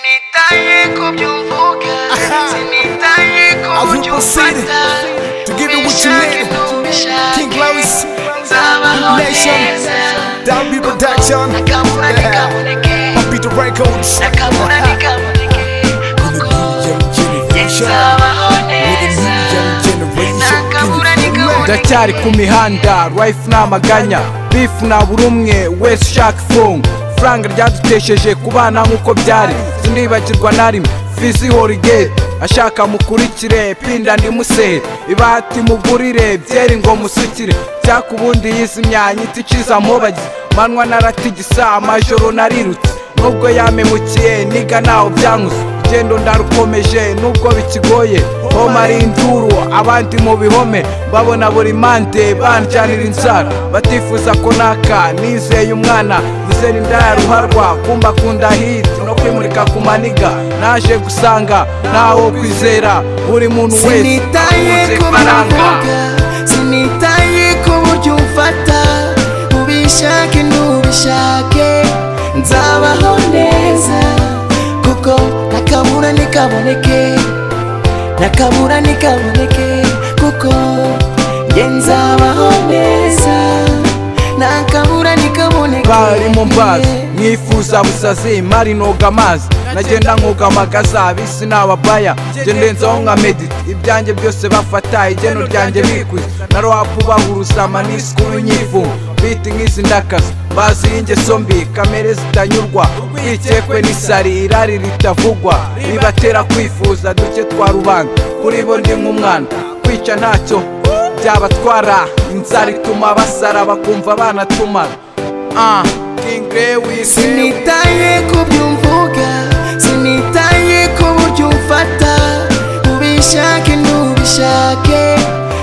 Sinitaye kubyumvuga, sinitaye kubyumfata, ubishake ntubishake, nzabaho neza, Dambi Production, nakamura nikaboneke, Papi the Records, nakamura nikaboneke, kuko nzabaho neza, nakamura nikaboneke. Ndacyari ku mihanda, life n'amaganya, beef na buri umwe wese ushaka ifungu. Franga ryadutesheje kubana nk'uko byari, sindibagirwa na rimwe Fizi Horigate ashaka mukurikire, pinda ndimusehe ibati mugurire, byeri ngo musukire, byakubundi yize imyanya iticiza mubagize, manwa naratigisa amajoro narirutse, nubwo yamemukiye niga naho byankuze, urugendo ndarukomeje nubwo bikigoye, homa ari induru abandi mu bihome, babona buri mande banjyanira inzara, batifuza ko naka nizeye umwana nizera indaya ruharwa, kumba kunda hit no kwimurika ku maniga, naje gusanga ntawo kwizera buri muntu wese. Sinitaye kubyumvuga, sinitaye kuburyo umfata, ubishake ntubishake, nzabaho neza, kuko nakamura nikaboneke, nakamura nikaboneke, kuko nzabaho neza, nakamura nikaboneke. Bari mu mbazi mwifuza busazi, mari noga amazi, nagenda nkoga amagaza, bisi n'ababaya, nje ndenzaho nka medit, ibyanjye byose bafata, igeno ryanjye bikuze, na rwapu bahuruza amanisikuru nyivu, biti nk'izi ndakaza, bazi y'ingeso mbi, kamere zitanyurwa, urwikekwe n'isari, irari ritavugwa, bibatera kwifuza duke twa rubanda, kuri bo ndi nk'umwana, kwica ntacyo byabatwara, inzara ituma basara bakumva banatumara. Sinitaye kubyumvuga, sinitaye kuburyo umfata, ubishake ntubishake,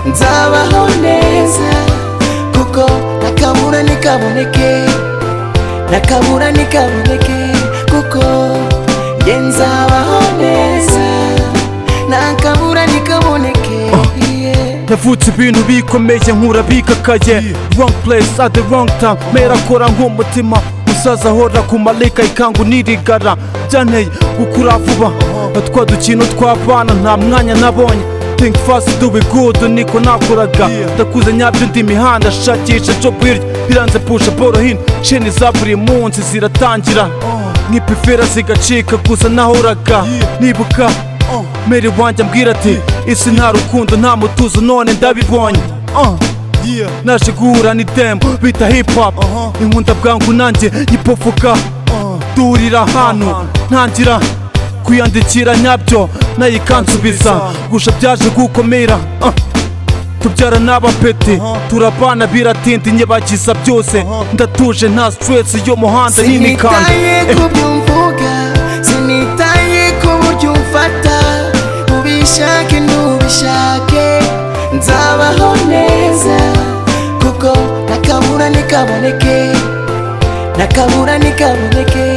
nzabaho neza, kuko nakamura nikaboneke, nakamura nikaboneke, kuko nzabaho neza, nakamura nikaboneke. Navutse ibintu bikomeye nkura bikakaye, wrong place at the wrong time, mera kora nk'umutima musaza ahora ku malika ikangu nirigara, byanteye gukura vuba, twa dukino tw'abana nta mwanya nabonye, think fast do it good niko nakoraga, ndakuze nyabyo ndi mihanda shakisha job hirya, biranze pusha boro hino, sheni za buri munsi ziratangira, nk'ipifera zigacika gusa nahoraga nibuka Meri wanjye ambwira ati isi nta rukundo nta mutuzo none ndabibonye, naje guhura n'idembo bita hip hop, inkunda bwangu nanjye nyipofuka, durira hano ntangira kwiyandikira nyabyo nayikansubiza, gusha byaje gukomera, tubyara n'abapeti turabana biratinda, inyebagiza byose ndatuje nta stress yo muhanda y'imikanda. Sinitaye kubyumvuga, sinitaye kuburyo umfata, ubishake ntubishake, nzabaho neza, kuko nakamura nikaboneke, nakamura nikaboneke,